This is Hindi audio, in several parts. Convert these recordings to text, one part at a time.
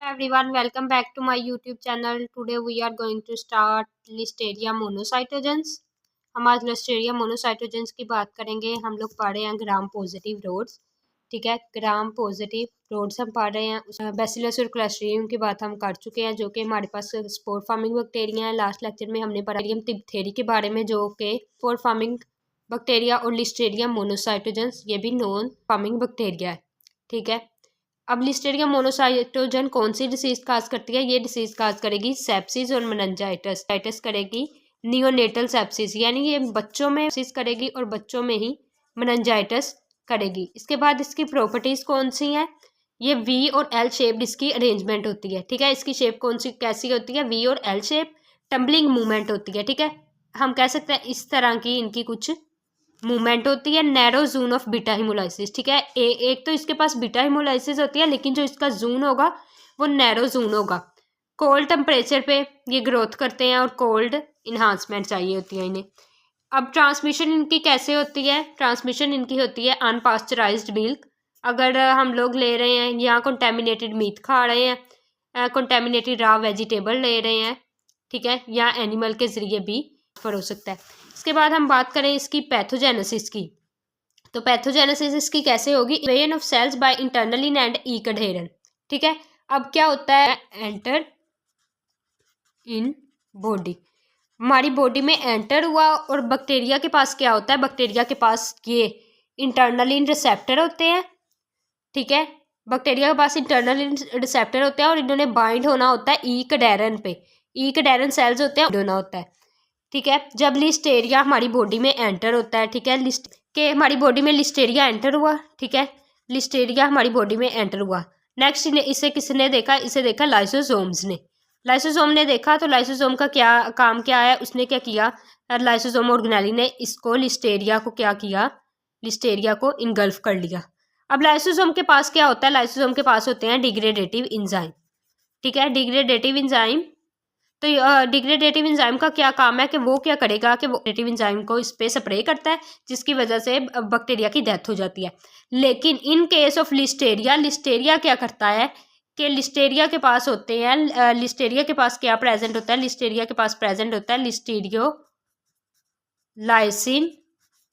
Everyone, welcome back to my YouTube channel. Today we are going to start Listeria monocytogenes. हम आज लिस्टेरिया मोनोसाइटोजेंस की बात करेंगे। हम लोग पढ़ रहे हैं ग्राम पॉजिटिव रोड्स। ठीक है, ग्राम पॉजिटिव रोड्स हम पढ़ रहे हैं। बैसिलस और क्लस्ट्रिडियम की बात हम कर चुके हैं, जो कि हमारे पास स्पोर फार्मिंग बैक्टीरिया है। लास्ट लेक्चर में हमने पढ़ा थिबथेरी के बारे में, जो कि स्पोर फार्मिंग बैक्टीरिया और लिस्टेरिया मोनोसाइटोजेंस ये भी नॉन फार्मिंग बैक्टीरिया है। ठीक है, अब लिस्टेरिया मोनोसाइटोजन कौन सी डिसीज काज करती है? ये डिसीज काज करेगी सेप्सिस और मेनिंजाइटिस करेगी नियोनेटल सेप्सिस, यानी ये बच्चों में सेप्सिस करेगी और बच्चों में ही मेनिंजाइटिस करेगी। इसके बाद इसकी प्रॉपर्टीज कौन सी हैं? ये वी और एल शेप्ड इसकी अरेंजमेंट होती है। ठीक है, इसकी शेप कौन सी कैसी होती है? वी और एल शेप, टम्बलिंग मूवमेंट होती है। ठीक है, हम कह सकते हैं इस तरह की इनकी कुछ मूवमेंट होती है। Narrow June of beta haemolysis. ठीक है, एक तो इसके पास बीटा हिमोलाइसिस होती है, लेकिन जो इसका जून होगा वो नैरो जून होगा। कोल्ड टेम्परेचर पे ये ग्रोथ करते हैं और कोल्ड इन्हांसमेंट चाहिए होती है इन्हें। अब ट्रांसमिशन इनकी कैसे होती है? ट्रांसमिशन इनकी होती है अनपास्चराइज्ड मिल्क। अगर हम लोग ले रहे हैं या कंटेमिनेटेड मीट खा रहे हैं, कंटेमिनेटेड रॉ वेजिटेबल ले रहे हैं, ठीक है, या एनिमल के जरिए भी ट्रांसफर हो सकता है। इसके बाद हम बात करें इसकी पैथोजेनेसिस की, तो पैथोजेनेसिस इसकी कैसे होगी? Invasion of cells by internalin and E cadherin. ठीक है, अब क्या होता है? एंटर इन बॉडी, हमारी बॉडी में एंटर हुआ और बैक्टीरिया के पास क्या होता है? बैक्टीरिया के पास ये इंटरनल इन रिसेप्टर होते हैं। ठीक है, बैक्टीरिया के पास इंटरनल इन रिसेप्टर होते हैं और इन्होंने बाइंड होना होता है ईकडेरन पे। ईकडेरन सेल्स होते हैं, होना होता है। ठीक है, जब लिस्टेरिया हमारी बॉडी में एंटर होता है, ठीक है, हमारी बॉडी में लिस्टेरिया एंटर हुआ। ठीक है, लिस्टेरिया हमारी बॉडी में एंटर हुआ। नेक्स्ट इसे किसने देखा? इसे देखा लाइसोसोम्स ने। लाइसोसोम ने देखा, तो लाइसोसोम का क्या काम क्या है? उसने क्या किया? लाइसोसोम ऑर्गेनेली ने इसको लिस्टेरिया को क्या किया? लिस्टेरिया को इनगल्फ कर लिया। अब लाइसोसोम के पास क्या होता है? लाइसोसोम के पास होते हैं डिग्रेडेटिव इंजाइम। ठीक है, डिग्रेडेटिव इंजाइम। तो डिग्रेडेटिव इंजाइम का क्या काम है कि वो क्या करेगा कि वो डिग्रेडेटिव इंजाइम को इस पे स्प्रे करता है, जिसकी वजह से बैक्टीरिया की डेथ हो जाती है। लेकिन in case of Listeria, Listeria क्या करता है कि लिस्टेरिया के पास होते हैं, लिस्टेरिया के पास क्या प्रेजेंट होता है? लिस्टेरिया के पास प्रेजेंट होता है लिस्टीरियो लाइसिन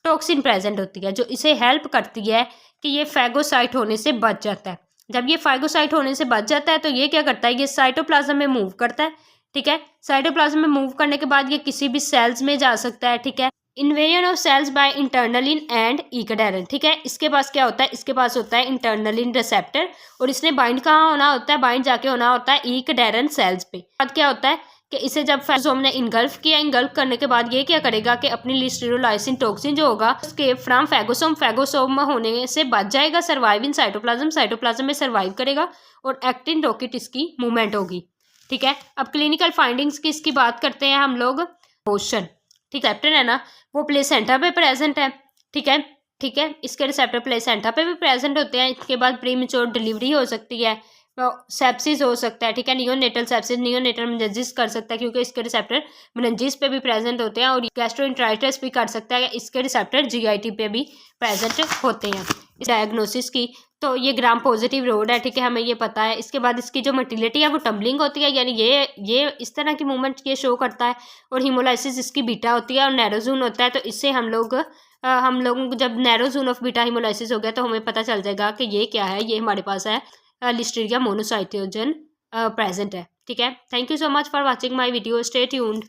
टॉक्सिन प्रेजेंट होती है, जो इसे हेल्प करती है कि ये फैगोसाइट होने से बच जाता है। जब ये फैगोसाइट होने से बच जाता है तो ये क्या करता है? ये साइटोप्लाज्म में मूव करता है। ठीक है, साइटोप्लाज्म में मूव करने के बाद ये किसी भी सेल्स में जा सकता है। ठीक है, invasion of cells by internalin and E cadherin. ठीक है, इसके पास क्या होता है? इसके पास होता है इंटरनल इन रिसेप्टर, और इसने बाइंड कहाँ होना होता है? बाइंड जाके होना होता है ईकडेरन सेल्स पे। बाद क्या होता है कि इसे जब फैगोसोम ने इनगल्फ किया, इनगल्फ करने के बाद ये क्या करेगा कि अपनी लिस्टेरोलाइसिन टॉक्सिन जो होगा उसके फ्रॉम फैगोसोम, फैगोसोम होने से बच जाएगा, सर्वाइव इन साइटोप्लाज्म, साइटोप्लाज्म में सर्वाइव करेगा और एक्टिन रॉकेट इसकी मूवमेंट होगी। ठीक है, अब क्लिनिकल फाइंडिंग्स की इसकी बात करते हैं हम लोग। पोषण, ठीक है, रिसेप्टर है ना, वो प्लेसेंटा पे प्रेजेंट है। ठीक है, ठीक है, इसके रिसेप्टर प्लेसेंटा पे भी प्रेजेंट होते हैं। इसके बाद प्रीमेच्योर डिलीवरी हो सकती है, सेप्सिस हो सकता है। ठीक है, नियोनेटल सेप्सिस, नियोनेटल मेनिंजाइटिस कर सकता है, क्योंकि इसके रिसेप्टर मेनिंजिस पे भी प्रेजेंट होते हैं, और गैस्ट्रोएंटेराइटिस भी कर सकता है। इसके रिसेप्टर जीआईटी पे भी प्रेजेंट होते हैं। इस डायग्नोसिस की तो ये ग्राम पॉजिटिव रोड है। ठीक है, हमें ये पता है। इसके बाद इसकी जो मोटिलिटी है वो टम्बलिंग होती है, यानी ये इस तरह की मूवमेंट ये शो करता है, और हिमोलाइसिस इसकी बीटा होती है और नैरोजून होता है। तो इससे हम लोग जब नैरोजून ऑफ बीटा हिमोलाइसिस हो गया तो हमें पता चल जाएगा कि ये क्या है, ये हमारे पास है लिस्टेरिया मोनोसाइटोजन प्रेजेंट है। ठीक है, thank you so much for watching my video, stay tuned.